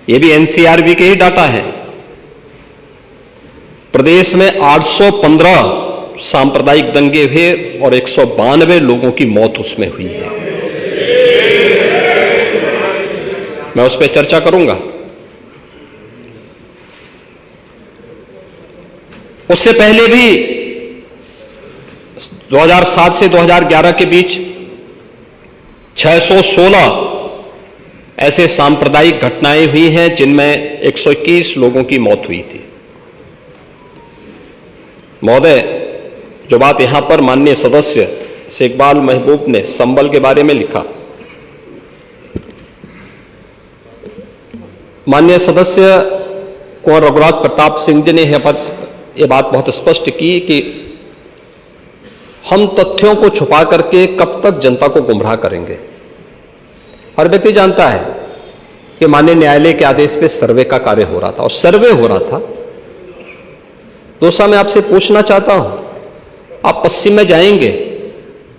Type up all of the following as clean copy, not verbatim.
ये भी एनसीआरबी के ही डाटा है। प्रदेश में 815 सांप्रदायिक दंगे हुए और 192 लोगों की मौत उसमें हुई है। मैं उस पर चर्चा करूंगा। उससे पहले भी 2007 से 2011 के बीच 616 ऐसे सांप्रदायिक घटनाएं हुई हैं जिनमें 121 लोगों की मौत हुई थी। महोदय, जो बात यहां पर माननीय सदस्य शेख इकबाल महबूब ने संबल के बारे में लिखा, माननीय सदस्य कुंवर रघुराज प्रताप सिंह जी ने यह बात बहुत स्पष्ट की कि हम तथ्यों को छुपा करके कब तक जनता को गुमराह करेंगे। हर व्यक्ति जानता है कि माननीय न्यायालय के आदेश पे सर्वे का कार्य हो रहा था और सर्वे हो रहा था। दोस्तों, मैं आपसे पूछना चाहता हूं, आप पश्चिम में जाएंगे,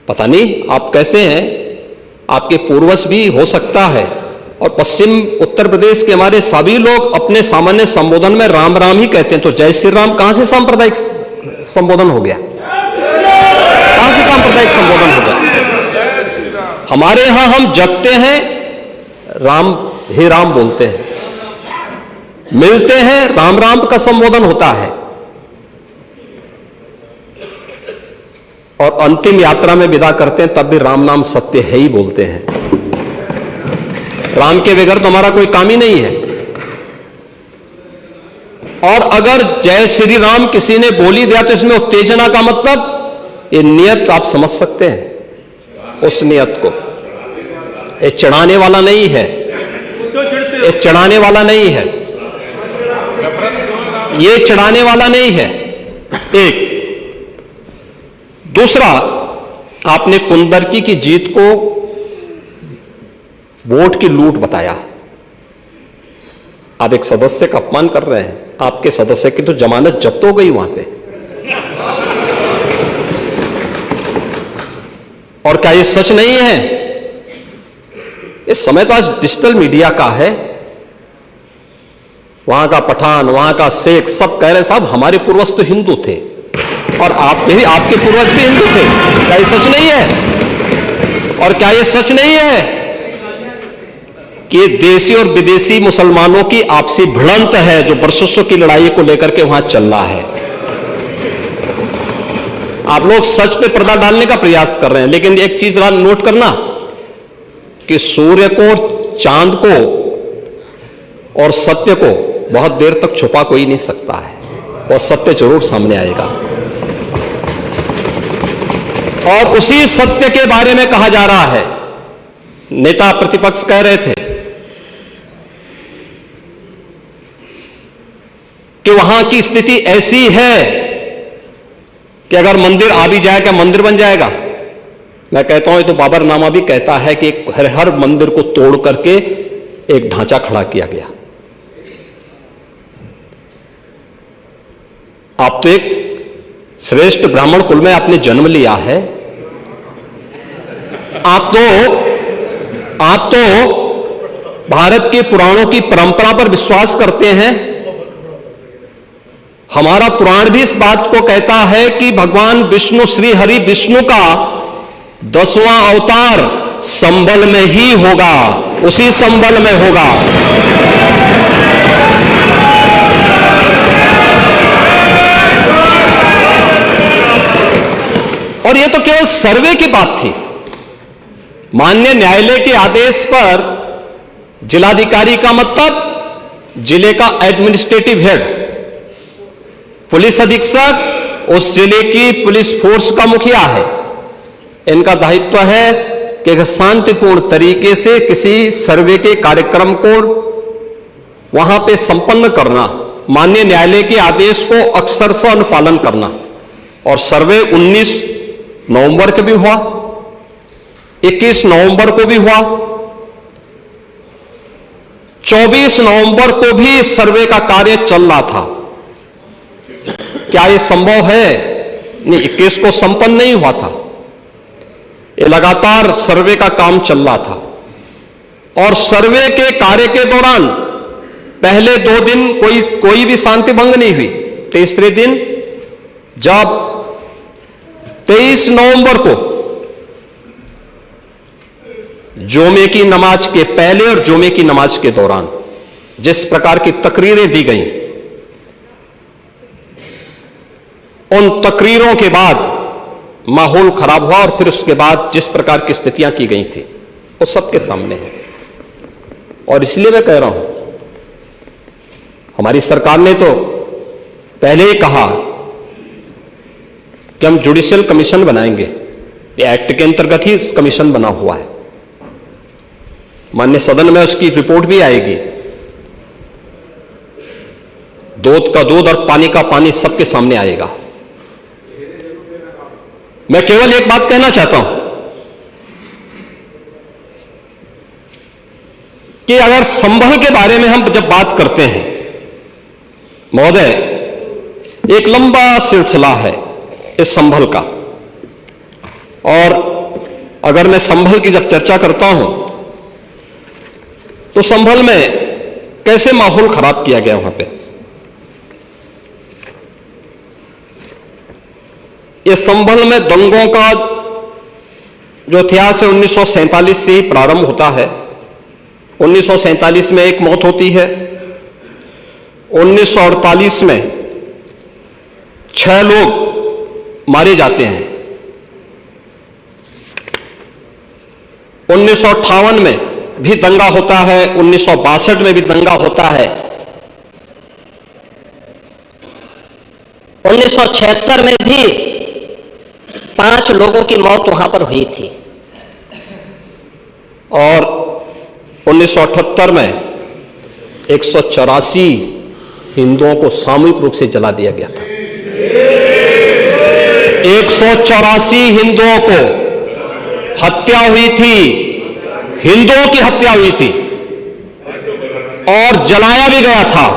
पता नहीं आप कैसे हैं, आपके पूर्वज भी हो सकता है, और पश्चिम उत्तर प्रदेश के हमारे सभी लोग अपने सामान्य संबोधन में राम राम ही कहते हैं। तो जय श्री राम कहां से सांप्रदायिक संबोधन हो गया? कहां से सांप्रदायिक संबोधन हो गया? हमारे यहां हम जगते हैं, राम हे राम बोलते हैं, मिलते हैं, राम राम का संबोधन होता है, और अंतिम यात्रा में विदा करते हैं तब भी राम नाम सत्य है ही बोलते हैं। राम के बगैर तो हमारा कोई काम ही नहीं है। और अगर जय श्री राम किसी ने बोली दिया तो इसमें उत्तेजना का मतलब, ये नियत आप समझ सकते हैं उस नियत को। ये चढ़ाने वाला नहीं है, ये चढ़ाने वाला नहीं है, ये चढ़ाने वाला नहीं है। एक दूसरा, आपने कुंदरकी की जीत को वोट की लूट बताया। आप एक सदस्य का अपमान कर रहे हैं। आपके सदस्य की तो जमानत जब्त हो गई वहां पे। और क्या ये सच नहीं है? इस समय तो आज डिजिटल मीडिया का है। वहां का पठान, वहां का शेख सब कह रहे साहब हमारे पूर्वज तो हिंदू थे और आप भी, आपके पूर्वज भी हिंदू थे। क्या ये सच नहीं है? और क्या ये सच नहीं है कि देशी और विदेशी मुसलमानों की आपसी भिड़ंत है जो वर्षों की लड़ाई को लेकर के वहां चल रहा है? आप लोग सच पे पर्दा डालने का प्रयास कर रहे हैं, लेकिन एक चीज जरा नोट करना कि सूर्य को, चांद को और सत्य को बहुत देर तक छुपा कोई नहीं सकता है, और सत्य जरूर सामने आएगा। और उसी सत्य के बारे में कहा जा रहा है। नेता प्रतिपक्ष कह रहे थे कि वहां की स्थिति ऐसी है कि अगर मंदिर आ भी जाए, क्या मंदिर बन जाएगा? मैं कहता हूं, ये तो बाबरनामा भी कहता है कि हर मंदिर को तोड़ करके एक ढांचा खड़ा किया गया। आप तो एक श्रेष्ठ ब्राह्मण कुल में आपने जन्म लिया है। आप तो भारत के पुराणों की परंपरा पर विश्वास करते हैं। हमारा पुराण भी इस बात को कहता है कि भगवान विष्णु, श्री हरि विष्णु का 10वां अवतार संबल में ही होगा, उसी संबल में होगा। और यह तो केवल सर्वे की बात थी। माननीय न्यायालय के आदेश पर जिलाधिकारी का मतलब जिले का एडमिनिस्ट्रेटिव हेड, पुलिस अधीक्षक उस जिले की पुलिस फोर्स का मुखिया है। इनका दायित्व है कि शांतिपूर्ण तरीके से किसी सर्वे के कार्यक्रम को वहां पे संपन्न करना, माननीय न्यायालय के आदेश को अक्षरशः अनुपालन करना। और सर्वे 19 नवंबर को भी हुआ, 21 नवंबर को भी हुआ, 24 नवंबर को भी सर्वे का कार्य चल रहा था। क्या यह संभव है? नहीं, 21 को संपन्न नहीं हुआ था। ये लगातार सर्वे का काम चल रहा था। और सर्वे के कार्य के दौरान पहले 2 दिन कोई भी शांति भंग नहीं हुई। तीसरे दिन जब 23 नवंबर को जुमे की नमाज के पहले और जुमे की नमाज के दौरान जिस प्रकार की तकरीरें दी गईं, उन तकरीरों के बाद माहौल खराब हुआ और फिर उसके बाद जिस प्रकार की स्थितियां की गई थी वो सबके सामने है। और इसलिए मैं कह रहा हूं, हमारी सरकार ने तो पहले ही कहा कि हम जुडिशियल कमीशन बनाएंगे। ये एक्ट के अंतर्गत ही इस कमीशन बना हुआ है। माननीय सदन में उसकी रिपोर्ट भी आएगी। दूध का दूध और पानी का पानी सबके सामने आएगा। मैं केवल एक बात कहना चाहता हूं कि अगर संभल के बारे में हम जब बात करते हैं महोदय, एक लंबा सिलसिला है इस संभल का। और अगर मैं संभल की जब चर्चा करता हूं तो संभल में कैसे माहौल खराब किया गया वहां पे। ये संभल में दंगों का जो इतिहास है 1947 से ही प्रारंभ होता है। 1947 में एक मौत होती है। 1948 में 6 लोग मारे जाते हैं। 1958 में भी दंगा होता है। 1962 में भी दंगा होता है। 1976 में भी 5 लोगों की मौत वहां पर हुई थी। और 1978 में 184 हिंदुओं को सामूहिक रूप से जला दिया गया था। 184 हिंदुओं को हत्या हुई थी, हिंदुओं की हत्या हुई थी और जलाया भी गया था।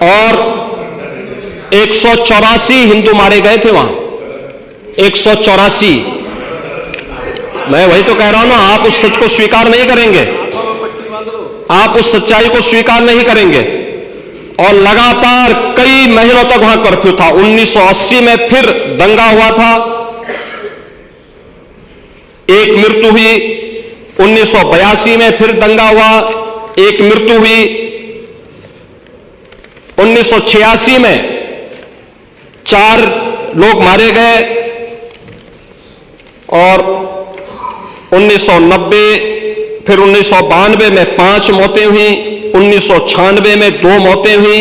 और 184 हिंदू मारे गए थे वहां। 184। मैं वही तो कह रहा हूं ना, आप उस सच को स्वीकार नहीं करेंगे, आप उस सच्चाई को स्वीकार नहीं करेंगे। और लगातार कई महीनों तक वहां कर्फ्यू था। 1980 में फिर दंगा हुआ था, एक मृत्यु हुई। 1982 में फिर दंगा हुआ, एक मृत्यु हुई। 1986 में 4 लोग मारे गए। और 1990 फिर 1992 में 5 मौतें हुई। 1996 में 2 मौतें हुई।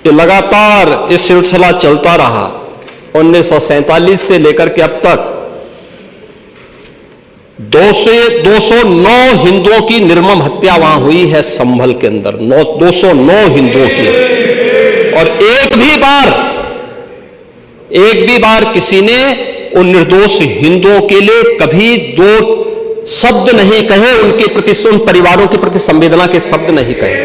ये लगातार ये सिलसिला चलता रहा। 1947 से लेकर के अब तक 209 हिंदुओं की निर्मम हत्या वहां हुई है संभल के अंदर। 209 हिंदुओं की। और एक भी बार किसी ने उन निर्दोष हिंदुओं के लिए कभी 2 शब्द नहीं कहे, उनके प्रति, उन परिवारों के प्रति संवेदना के शब्द नहीं कहे।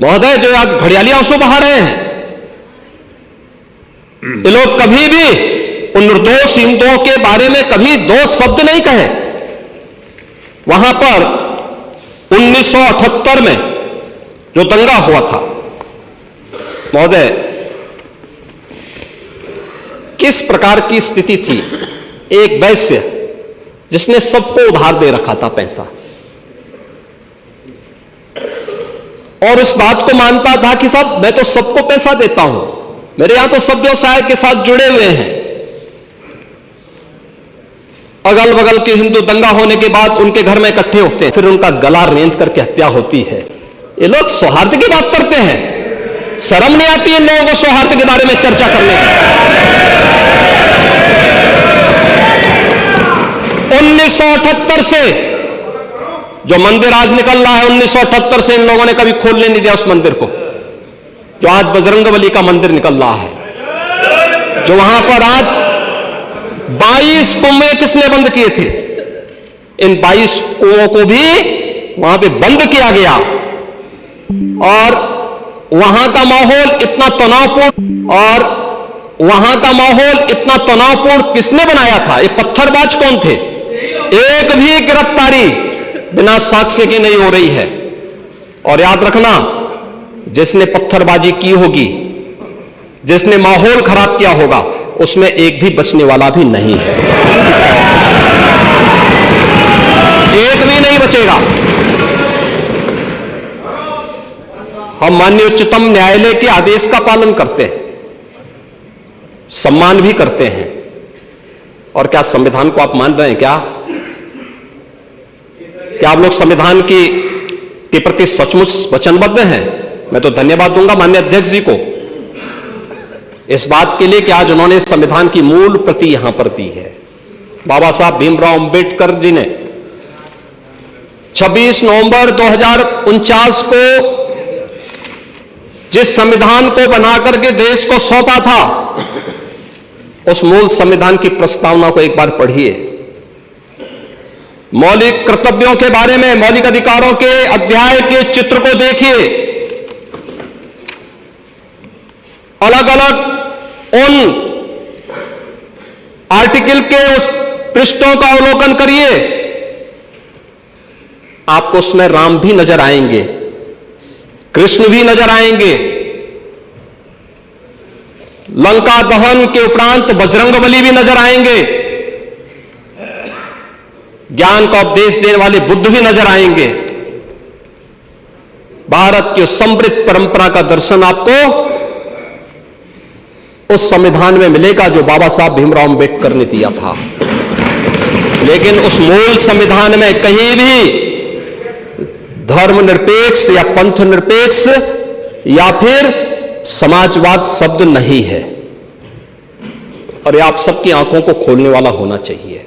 महोदय, जो आज घड़ियाली आंसू बहा रहे हैं, ये लोग कभी भी उन निर्दोष हिंदुओं के बारे में कभी 2 शब्द नहीं कहे। वहां पर 1978 में जो दंगा हुआ था महोदय, किस प्रकार की स्थिति थी। एक वैश्य जिसने सबको उधार दे रखा था पैसा, और उस बात को मानता था कि साहब मैं तो सबको पैसा देता हूं, मेरे यहां तो सब व्यवसाय के साथ जुड़े हुए हैं। अगल बगल के हिंदू दंगा होने के बाद उनके घर में इकट्ठे होते हैं, फिर उनका गला रेंत करके हत्या होती है। ये लोग सौहार्द की बात करते हैं। शर्म नहीं आती इन लोगों को सौहार्द के बारे में चर्चा करने की। 1978 से जो मंदिर आज निकल रहा है, 1978 से इन लोगों ने कभी खोलने नहीं दिया उस मंदिर को। जो आज बजरंगबली का मंदिर निकल रहा है, जो वहां पर आज 22 कुएं किसने बंद किए थे, इन 22 कुओं को भी वहां पे बंद किया गया। और वहां का माहौल इतना तनावपूर्ण किसने बनाया था? ये पत्थरबाज कौन थे? एक भी गिरफ्तारी बिना साक्ष्य की नहीं हो रही है। और याद रखना, जिसने पत्थरबाजी की होगी, जिसने माहौल खराब किया होगा, उसमें एक भी बचने वाला भी नहीं है, एक भी नहीं बचेगा। हम माननीय उच्चतम न्यायालय के आदेश का पालन करते हैं, सम्मान भी करते हैं। और क्या संविधान को आप मान रहे हैं? क्या आप लोग संविधान के प्रति सचमुच वचनबद्ध हैं? मैं तो धन्यवाद दूंगा माननीय अध्यक्ष जी को इस बात के लिए कि आज उन्होंने संविधान की मूल प्रति यहां पर दी है। बाबा साहब भीमराव अंबेडकर जी ने 26 नवंबर 2049 को जिस संविधान को बनाकर के देश को सौंपा था, उस मूल संविधान की प्रस्तावना को एक बार पढ़िए। मौलिक कर्तव्यों के बारे में, मौलिक अधिकारों के अध्याय के चित्र को देखिए, अलग अलग उन आर्टिकल के उस पृष्ठों का अवलोकन करिए, आपको उसमें राम भी नजर आएंगे, कृष्ण भी नजर आएंगे, लंका दहन के उपरांत बजरंगबली भी नजर आएंगे, ज्ञान का उपदेश देने वाले बुद्ध भी नजर आएंगे। भारत की समृद्ध परंपरा का दर्शन आपको उस संविधान में मिलेगा जो बाबा साहब भीमराव अंबेडकर ने दिया था। लेकिन उस मूल संविधान में कहीं भी धर्मनिरपेक्ष या पंथ निरपेक्ष या फिर समाजवाद शब्द नहीं है। और ये आप सबकी आंखों को खोलने वाला होना चाहिए।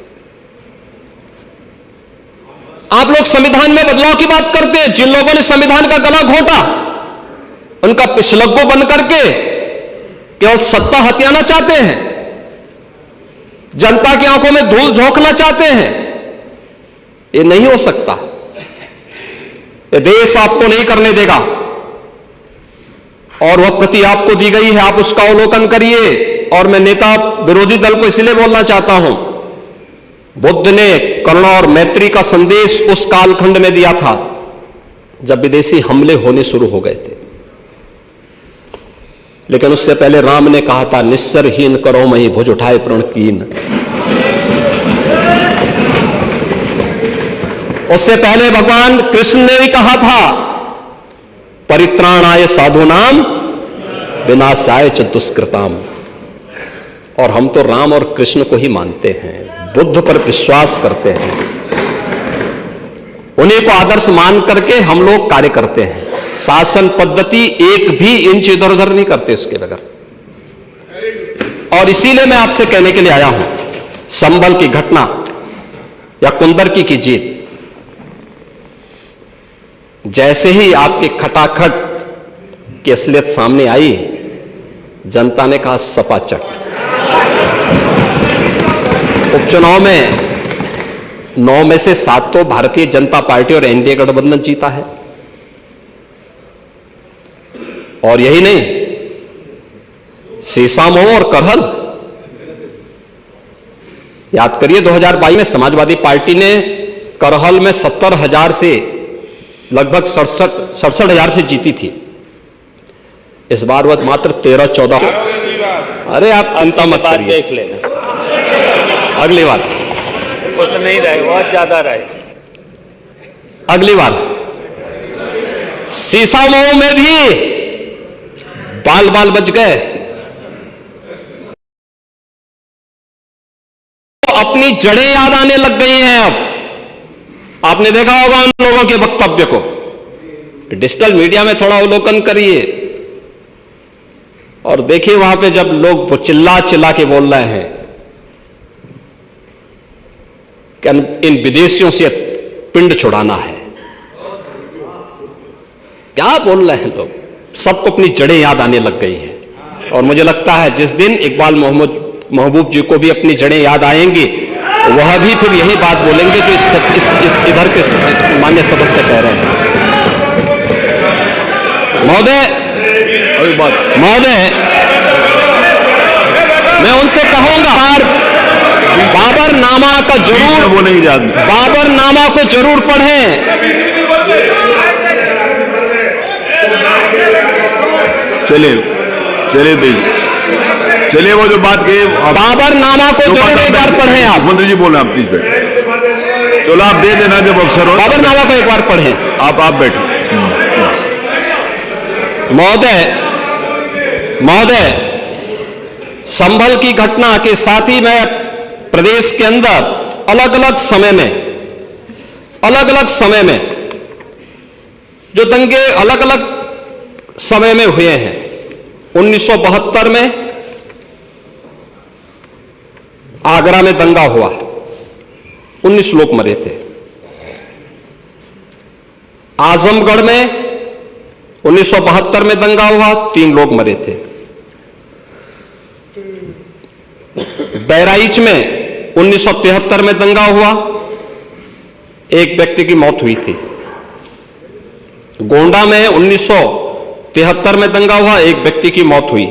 आप लोग संविधान में बदलाव की बात करते हैं। जिन लोगों ने संविधान का गला घोंटा, उनका पिछलग्गू बन करके केवल सत्ता हथियाना चाहते हैं, जनता की आंखों में धूल झोंकना चाहते हैं। ये नहीं हो सकता, ये देश आपको नहीं करने देगा। और वह प्रति आपको दी गई है, आप उसका अवलोकन करिए। और मैं नेता विरोधी दल को इसलिए बोलना चाहता हूं, बुद्ध ने करुणा और मैत्री का संदेश उस कालखंड में दिया था जब विदेशी हमले होने शुरू हो गए थे। लेकिन उससे पहले राम ने कहा था, निस्सरहीन करो मही भुज उठाए प्रण कीन। उससे पहले भगवान कृष्ण ने भी कहा था, परित्राणाय साधूनाम विनाशाय च दुष्कृताम। और हम तो राम और कृष्ण को ही मानते हैं, बुद्ध पर विश्वास करते हैं, उन्हीं को आदर्श मान करके हम लोग कार्य करते हैं। शासन पद्धति एक भी इंच इधर उधर नहीं करते उसके बगैर। और इसीलिए मैं आपसे कहने के लिए आया हूं, संभल की घटना या कुंदरकी की जीत, जैसे ही आपके खटाखट की असलियत सामने आई, जनता ने कहा सपाचट। उपचुनाव में 9 में से 7 तो भारतीय जनता पार्टी और एनडीए गठबंधन जीता है। और यही नहीं, सीसामऊ और करहल, याद करिए 2022 में समाजवादी पार्टी ने करहल में 70,000 से लगभग 67,000 से जीती थी। इस बार वह मात्र 13-14। अरे आप चिंता मत करिए, देख लेना अगली बार कुछ नहीं रहे, बहुत ज्यादा रहे। अगली बार सीसामऊ में भी बाल बाल बच गए। तो अपनी जड़ें याद आने लग गई हैं। अब आपने देखा होगा उन लोगों के वक्तव्य को, डिजिटल मीडिया में थोड़ा अवलोकन करिए और देखिए वहां पे जब लोग चिल्ला चिल्ला के बोल रहे हैं कि इन विदेशियों से पिंड छुड़ाना है, क्या बोल रहे हैं लोग, सबको अपनी जड़ें याद आने लग गई हैं। और मुझे लगता है जिस दिन इकबाल महबूब जी को भी अपनी जड़ें याद आएंगी, वह भी फिर यही बात बोलेंगे जो इधर के मान्य सदस्य कह रहे हैं। महोदय, मैं उनसे कहूंगा, बाबरनामा का जरूर, वो नहीं जानते। बाबरनामा को जरूर पढ़ें। चलिए चलिए दीजिए, चलिए वो जो बात कही बाबरनामा को जरूर एक बार पढ़ें आप। मंत्री जी बोल रहे हैं, प्लीज बैठ। चलो आप दे देना जब अवसर हो। बाबरनामा को एक बार पढ़ें आप बैठो। महोदय, संभल की घटना के साथ ही मैं प्रदेश के अंदर अलग अलग समय में जो दंगे अलग अलग समय में हुए हैं, 1972 में आगरा में दंगा हुआ, 19 लोग मरे थे। आजमगढ़ में 1972 में दंगा हुआ, 3 लोग मरे थे। बहराइच में 1973 में दंगा हुआ, 1 व्यक्ति की मौत हुई थी। गोंडा में 1973 में दंगा हुआ, 1 व्यक्ति की मौत हुई।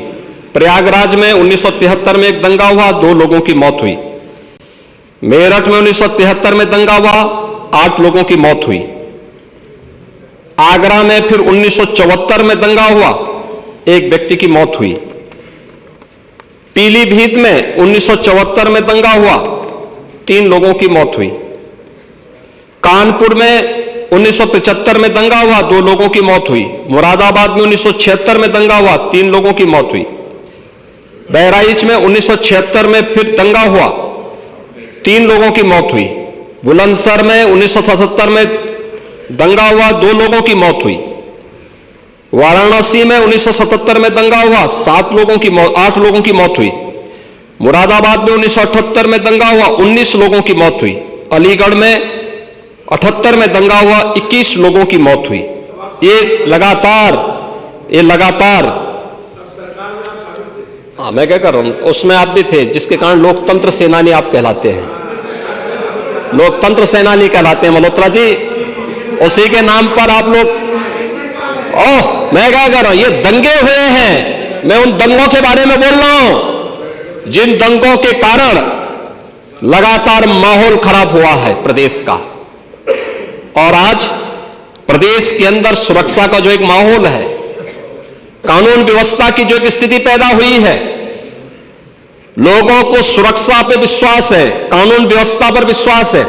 प्रयागराज में 1973 में एक दंगा हुआ, 2 लोगों की मौत हुई। मेरठ में 1973 में दंगा हुआ, 8 लोगों की मौत हुई। आगरा में फिर 1974 में दंगा हुआ, 1 व्यक्ति की मौत हुई। पीलीभीत में 1974 में दंगा हुआ, 3 लोगों की मौत हुई। कानपुर में 1975 में दंगा हुआ, 2 लोगों की मौत हुई। मुरादाबाद में 1976 में दंगा हुआ, 3 लोगों की मौत हुई। बहराइच में 1976 में फिर दंगा हुआ, 3 लोगों की मौत हुई। बुलंदशहर में 1977 में दंगा हुआ, 2 लोगों की मौत हुई। वाराणसी में 1977 में दंगा हुआ, 8 लोगों की मौत हुई। मुरादाबाद में 1978 में दंगा हुआ, 19 लोगों की मौत हुई। अलीगढ़ में 78 में दंगा हुआ, 21 लोगों की मौत हुई। ये लगातार मैं क्या कर रहा हूं, उसमें आप भी थे, जिसके कारण लोकतंत्र सेनानी आप कहलाते हैं, लोकतंत्र सेनानी कहलाते हैं मल्होत्रा जी। उसी के नाम पर आप लोग, मैं क्या कर रहा हूं, ये दंगे हुए हैं, मैं उन दंगों के बारे में बोल रहा हूं जिन दंगों के कारण लगातार माहौल खराब हुआ है प्रदेश का। और आज प्रदेश के अंदर सुरक्षा का जो एक माहौल है, कानून व्यवस्था की जो एक स्थिति पैदा हुई है, लोगों को सुरक्षा पे विश्वास है, कानून व्यवस्था पर विश्वास है,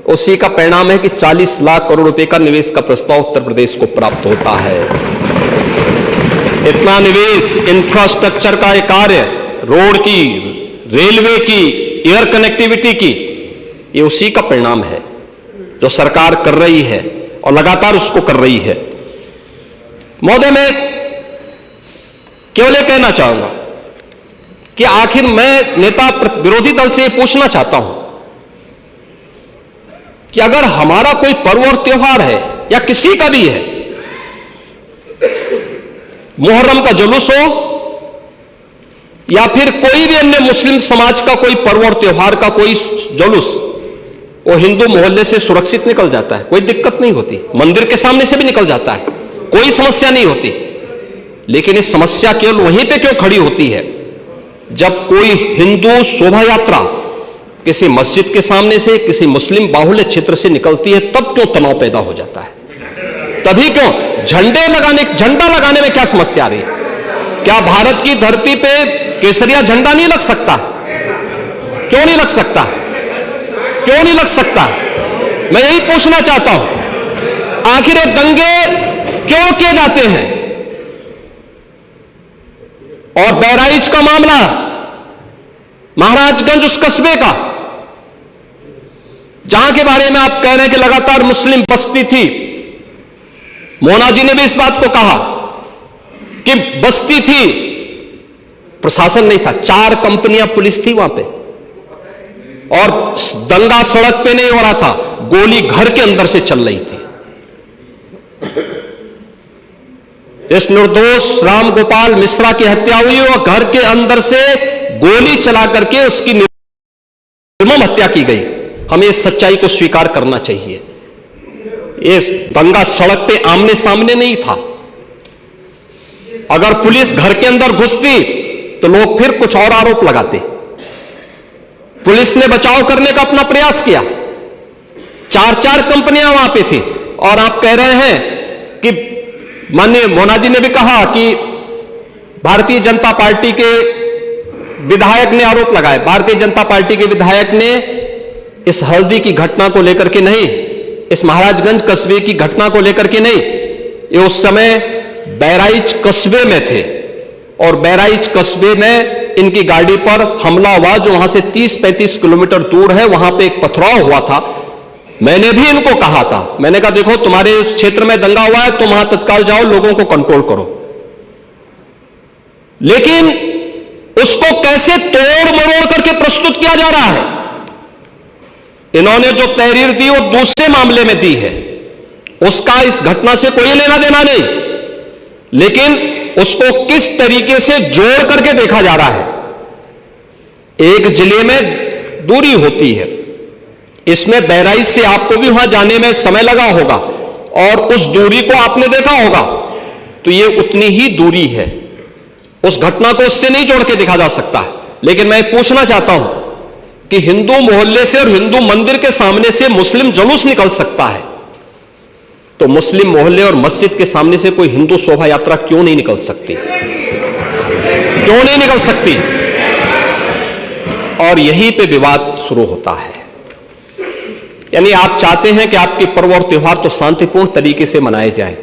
उसी का परिणाम है कि 40 लाख करोड़ रुपए का निवेश का प्रस्ताव उत्तर प्रदेश को प्राप्त होता है। इतना निवेश, इंफ्रास्ट्रक्चर का एक कार्य, रोड की, रेलवे की, एयर कनेक्टिविटी की, ये उसी का परिणाम है जो सरकार कर रही है और लगातार उसको कर रही है। महोदय, मैं केवल ये कहना चाहूंगा कि आखिर मैं नेता विरोधी दल से ये पूछना चाहता हूं कि अगर हमारा कोई पर्व और त्योहार है या किसी का भी है, मुहर्रम का जुलूस हो या फिर कोई भी अन्य मुस्लिम समाज का कोई पर्व और त्योहार का कोई जुलूस, वो हिंदू मोहल्ले से सुरक्षित निकल जाता है, कोई दिक्कत नहीं होती, मंदिर के सामने से भी निकल जाता है, कोई समस्या नहीं होती। लेकिन ये समस्या केवल वहीं पे क्यों खड़ी होती है जब कोई हिंदू शोभा यात्रा किसी मस्जिद के सामने से, किसी मुस्लिम बाहुल्य क्षेत्र से निकलती है, तब क्यों तनाव पैदा हो जाता है? तभी क्यों झंडा लगाने में क्या समस्या आ रही है? क्या भारत की धरती पे केसरिया झंडा नहीं लग सकता? क्यों नहीं लग सकता? क्यों नहीं लग सकता? मैं यही पूछना चाहता हूं, आखिर ये दंगे क्यों किए जाते हैं? और बहराइच का मामला, महाराजगंज उस कस्बे का, जहां के बारे में आप कह रहे हैं कि लगातार मुस्लिम बस्ती थी, मोना जी ने भी इस बात को कहा कि बस्ती थी, प्रशासन नहीं था, 4 कंपनियां पुलिस थी वहां पे, और दंगा सड़क पे नहीं हो रहा था, गोली घर के अंदर से चल रही थी। इस निर्दोष राम गोपाल मिश्रा की हत्या हुई और घर के अंदर से गोली चला करके उसकी निर्मम हत्या की गई। हमें इस सच्चाई को स्वीकार करना चाहिए। ये दंगा सड़क पे आमने सामने नहीं था। अगर पुलिस घर के अंदर घुसती तो लोग फिर कुछ और आरोप लगाते। पुलिस ने बचाव करने का अपना प्रयास किया। 4 कंपनियां वहां पे थी। और आप कह रहे हैं कि माननीय मोना जी ने भी कहा कि भारतीय जनता पार्टी के विधायक ने आरोप लगाए। भारतीय जनता पार्टी के विधायक ने इस हल्दी की घटना को लेकर के नहीं, इस महाराजगंज कस्बे की घटना को लेकर के नहीं, ये उस समय बहराइच कस्बे में थे और बहराइच कस्बे में इनकी गाड़ी पर हमला हुआ, जो वहां से 30-35 किलोमीटर दूर है। वहां पे एक पथराव हुआ था। मैंने भी इनको कहा था, मैंने कहा देखो तुम्हारे उस क्षेत्र में दंगा हुआ है, तुम वहां तत्काल जाओ, लोगों को कंट्रोल करो। लेकिन उसको कैसे तोड़ मरोड़ करके प्रस्तुत किया जा रहा है। इन्होंने जो तहरीर दी वो दूसरे मामले में दी है, उसका इस घटना से कोई लेना देना नहीं, लेकिन उसको किस तरीके से जोड़ करके देखा जा रहा है। एक जिले में दूरी होती है, इसमें बहराइच से आपको भी वहां जाने में समय लगा होगा और उस दूरी को आपने देखा होगा, तो ये उतनी ही दूरी है। उस घटना को उससे नहीं जोड़ के देखा जा सकता है। लेकिन मैं पूछना चाहता हूं कि हिंदू मोहल्ले से और हिंदू मंदिर के सामने से मुस्लिम जुलूस निकल सकता है, तो मुस्लिम मोहल्ले और मस्जिद के सामने से कोई हिंदू शोभा यात्रा क्यों नहीं निकल सकती? क्यों नहीं निकल सकती? और यहीं पे विवाद शुरू होता है। यानी आप चाहते हैं कि आपके पर्व और त्योहार तो शांतिपूर्ण तरीके से मनाए जाए।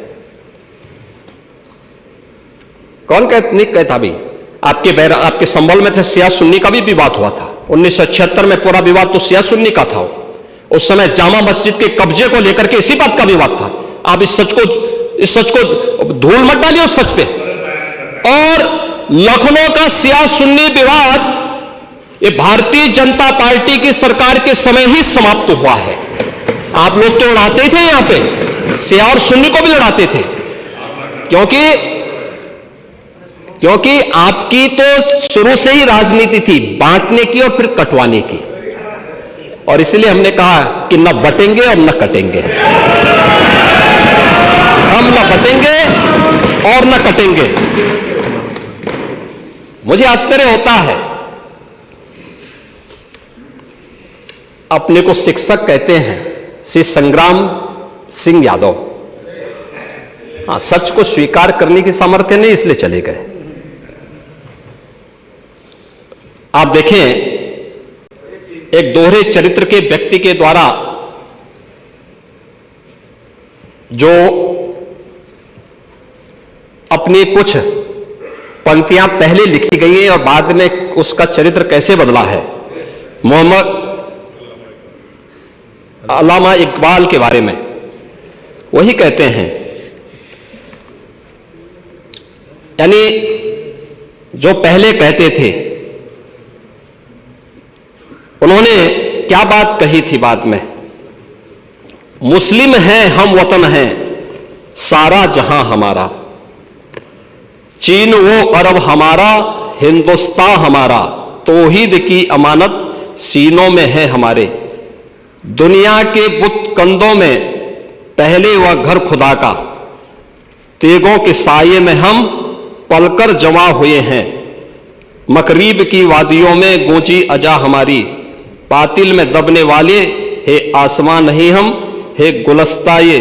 कौन नहीं कहता भी? आपके संबल में थे शिया सुन्नी का भी विवाद हुआ था। 1976 में पूरा विवाद तो शिया सुन्नी का था। उस समय जामा मस्जिद के कब्जे को लेकर के इसी बात का विवाद था। आप इस सच को धूल मत डालिए उस सच पे। और लखनऊ का शिया सुन्नी विवाद ये भारतीय जनता पार्टी की सरकार के समय ही समाप्त हुआ है। आप लोग तो लड़ाते थे, यहां पे शिया और सुन्नी को भी लड़ाते थे, क्योंकि आपकी तो शुरू से ही राजनीति थी बांटने की और फिर कटवाने की। और इसलिए हमने कहा कि न बटेंगे और न कटेंगे, हम न बटेंगे और न कटेंगे। मुझे आश्चर्य होता है, अपने को शिक्षक कहते हैं श्री संग्राम सिंह यादव। हाँ, सच को स्वीकार करने की सामर्थ्य नहीं, इसलिए चले गए। आप देखें, एक दोहरे चरित्र के व्यक्ति के द्वारा जो अपनी कुछ पंक्तियां पहले लिखी गई हैं और बाद में उसका चरित्र कैसे बदला है। मोहम्मद अल्लामा इकबाल के बारे में वही कहते हैं, यानी जो पहले कहते थे उन्होंने क्या बात कही थी बाद में। मुस्लिम हैं हम, वतन हैं सारा जहां हमारा, चीन वो अरब हमारा, हिंदुस्तान हमारा, तौहीद की अमानत सीनों में है हमारे। दुनिया के बुत कंदों में पहले वह घर खुदा का, तेगों के साये में हम पलकर जमा हुए हैं। मकरीब की वादियों में गूंजी अजा हमारी, बातिल में दबने वाले हे आसमां नहीं हम, हे गुलस्ताए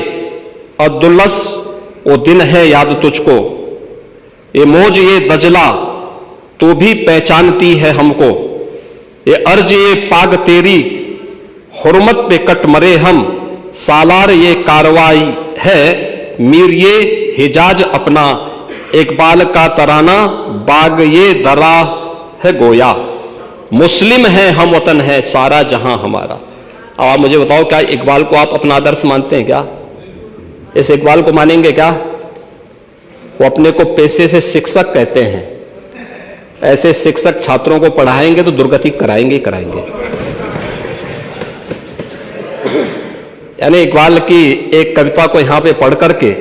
अब्दुल्लस वो दिन है याद तुझको। ये मौज ये दजला तू भी पहचानती है हमको। ये अर्ज ये पाग तेरी हुर्मत पे कट मरे हम। सालार ये कार्रवाई है मीर ये हिजाज अपना। इकबाल का तराना बाग ये दरा है गोया। मुस्लिम है हम, वतन है सारा जहां हमारा। अब आप मुझे बताओ, क्या इकबाल को आप अपना आदर्श मानते हैं? क्या इस इकबाल को मानेंगे? क्या वो अपने को पेशे से शिक्षक कहते हैं। ऐसे शिक्षक छात्रों को पढ़ाएंगे तो दुर्गति कराएंगे ही कराएंगे। यानी इकबाल की एक कविता को यहां पे पढ़ करके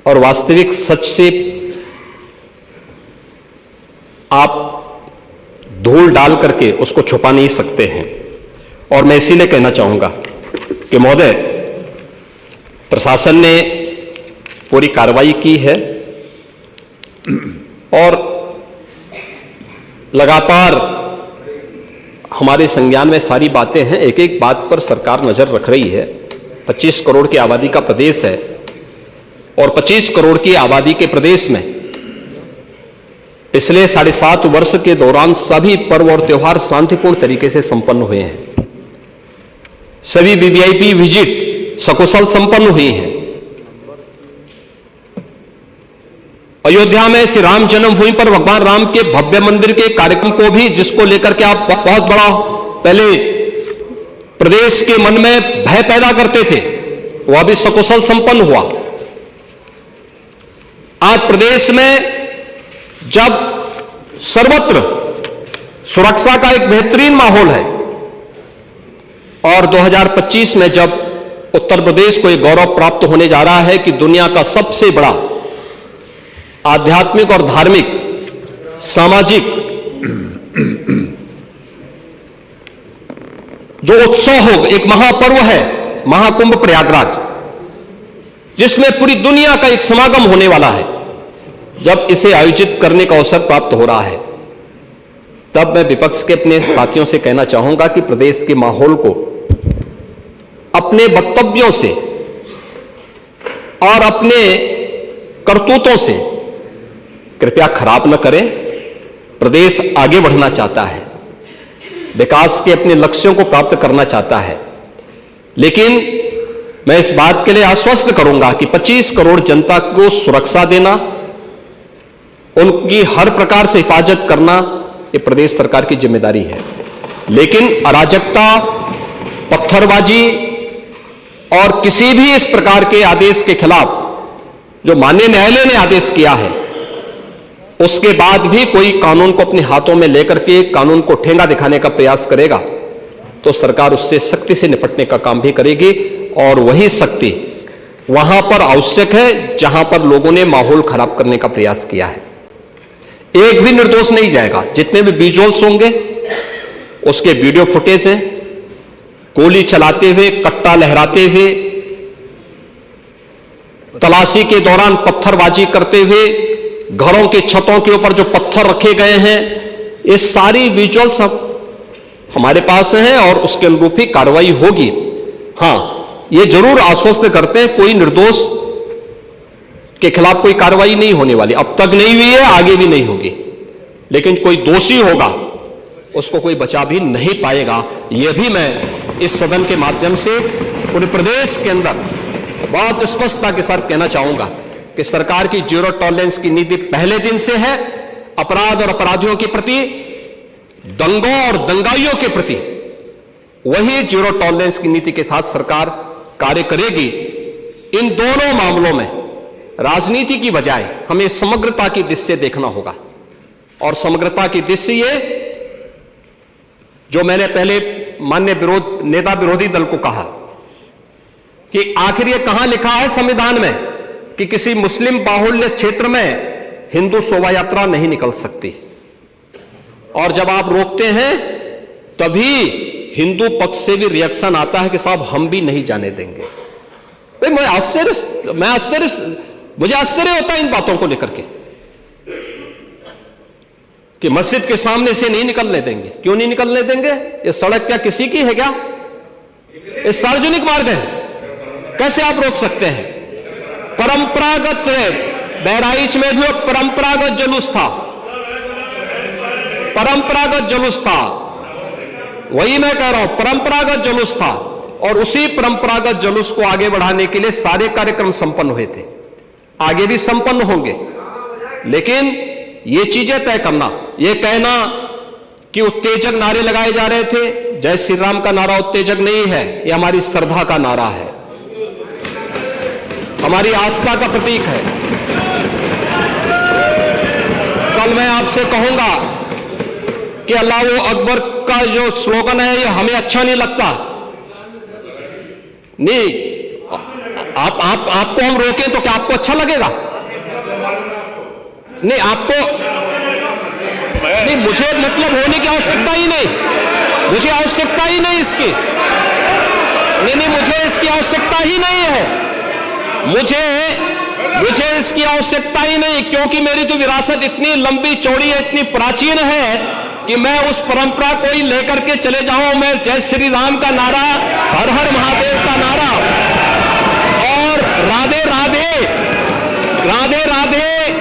और वास्तविक सच से आप धूल डाल करके उसको छुपा नहीं सकते हैं। और मैं इसीलिए कहना चाहूंगा कि महोदय, प्रशासन ने पूरी कार्रवाई की है और लगातार हमारे संज्ञान में सारी बातें हैं। एक एक बात पर सरकार नजर रख रही है। 25 करोड़ की आबादी का प्रदेश है और 25 करोड़ की आबादी के प्रदेश में पिछले 7.5 वर्ष के दौरान सभी पर्व और त्योहार शांतिपूर्ण तरीके से संपन्न हुए हैं। सभी वीवीआईपी विजिट सकुशल संपन्न हुई हैं। अयोध्या में श्री राम जन्मभूमि पर भगवान राम के भव्य मंदिर के कार्यक्रम को भी, जिसको लेकर के आप बहुत बड़ा पहले प्रदेश के मन में भय पैदा करते थे, वह भी सकुशल संपन्न हुआ। आज प्रदेश में जब सर्वत्र सुरक्षा का एक बेहतरीन माहौल है और 2025 में जब उत्तर प्रदेश को एक गौरव प्राप्त होने जा रहा है कि दुनिया का सबसे बड़ा आध्यात्मिक और धार्मिक सामाजिक जो उत्सव हो, एक महापर्व है महाकुंभ प्रयागराज, जिसमें पूरी दुनिया का एक समागम होने वाला है, जब इसे आयोजित करने का अवसर प्राप्त हो रहा है, तब मैं विपक्ष के अपने साथियों से कहना चाहूंगा कि प्रदेश के माहौल को अपने वक्तव्यों से और अपने करतूतों से कृपया खराब न करें। प्रदेश आगे बढ़ना चाहता है, विकास के अपने लक्ष्यों को प्राप्त करना चाहता है, लेकिन मैं इस बात के लिए आश्वस्त करूंगा कि 25 करोड़ जनता को सुरक्षा देना, उनकी हर प्रकार से हिफाजत करना, ये प्रदेश सरकार की जिम्मेदारी है। लेकिन अराजकता, पत्थरबाजी और किसी भी इस प्रकार के आदेश के खिलाफ जो माननीय न्यायालय ने आदेश किया है, उसके बाद भी कोई कानून को अपने हाथों में लेकर के कानून को ठेंगा दिखाने का प्रयास करेगा, तो सरकार उससे सख्ती से निपटने का काम भी करेगी। और वही सख्ती वहां पर आवश्यक है जहां पर लोगों ने माहौल खराब करने का प्रयास किया है। एक भी निर्दोष नहीं जाएगा। जितने भी विजुअल्स होंगे, उसके वीडियो फुटेज है, गोली चलाते हुए, कट्टा लहराते हुए, तलाशी के दौरान पत्थरबाजी करते हुए, घरों के छतों के ऊपर जो पत्थर रखे गए हैं, ये सारी विजुअल्स हमारे पास हैं और उसके अनुरूप ही कार्रवाई होगी। हां, ये जरूर आश्वस्त करते हैं कोई निर्दोष के खिलाफ कोई कार्रवाई नहीं होने वाली, अब तक नहीं हुई है, आगे भी नहीं होगी। लेकिन कोई दोषी होगा उसको कोई बचा भी नहीं पाएगा। यह भी मैं इस सदन के माध्यम से पूरे प्रदेश के अंदर बहुत स्पष्टता के साथ कहना चाहूंगा कि सरकार की जीरो टॉलरेंस की नीति पहले दिन से है। अपराध और अपराधियों के प्रति, दंगों और दंगाइयों के प्रति वही जीरो टॉलरेंस की नीति के साथ सरकार कार्य करेगी। इन दोनों मामलों में राजनीति की बजाय हमें समग्रता की दृष्टि से देखना होगा। और समग्रता की दृष्टि से ये जो मैंने पहले माननीय नेता विरोधी दल को कहा कि आखिर ये कहां लिखा है संविधान में कि किसी मुस्लिम बाहुल्य क्षेत्र में हिंदू शोभा यात्रा नहीं निकल सकती, और जब आप रोकते हैं तभी हिंदू पक्ष से भी रिएक्शन आता है कि साहब हम भी नहीं जाने देंगे। मुझे आश्चर्य होता है इन बातों को लेकर के कि मस्जिद के सामने से नहीं निकलने देंगे। क्यों नहीं निकलने देंगे? ये सड़क क्या किसी की है क्या? ये सार्वजनिक मार्ग है, कैसे आप रोक सकते हैं? परंपरागत बहराइच में भी परंपरागत जुलूस था, परंपरागत जुलूस था, वही मैं कह रहा हूं, परंपरागत जुलूस था। और उसी परंपरागत जुलूस को आगे बढ़ाने के लिए सारे कार्यक्रम संपन्न हुए थे, आगे भी संपन्न होंगे। लेकिन ये चीजें तय करना, ये कहना कि उत्तेजक नारे लगाए जा रहे थे, जय श्री राम का नारा उत्तेजक नहीं है, ये हमारी श्रद्धा का नारा है, हमारी आस्था का प्रतीक है। कल मैं आपसे कहूंगा कि अल्लाह वो अकबर का जो स्लोगन है ये हमें अच्छा नहीं लगता, नहीं आपको हम रोकें तो क्या आपको अच्छा लगेगा? नहीं, आपको नहीं, मुझे मतलब होने की आवश्यकता ही नहीं, मुझे आवश्यकता ही नहीं इसकी, नहीं, मुझे इसकी आवश्यकता ही नहीं है, मुझे इसकी आवश्यकता ही नहीं, क्योंकि मेरी तो विरासत इतनी लंबी चौड़ी है, इतनी प्राचीन है कि मैं उस परंपरा को ही लेकर के चले जाऊं। मैं जय श्री राम का नारा, हर हर महादेव का नारा और राधे राधे राधे राधे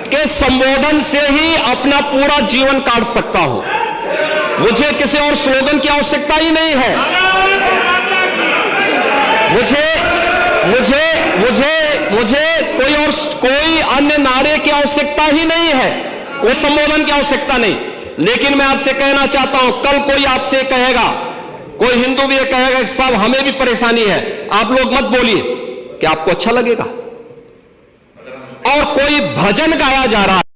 के संबोधन से ही अपना पूरा जीवन काट सकता हूं। मुझे किसी और स्लोगन की आवश्यकता ही नहीं है। मुझे मुझे मुझे मुझे कोई अन्य नारे की आवश्यकता ही नहीं है, कोई संबोधन की आवश्यकता नहीं। लेकिन मैं आपसे कहना चाहता हूं, कल कोई आपसे कहेगा, कोई हिंदू भी ये कहेगा कि साहब हमें भी परेशानी है, आप लोग मत बोलिए, क्या आपको अच्छा लगेगा? और कोई भजन गाया जा रहा है।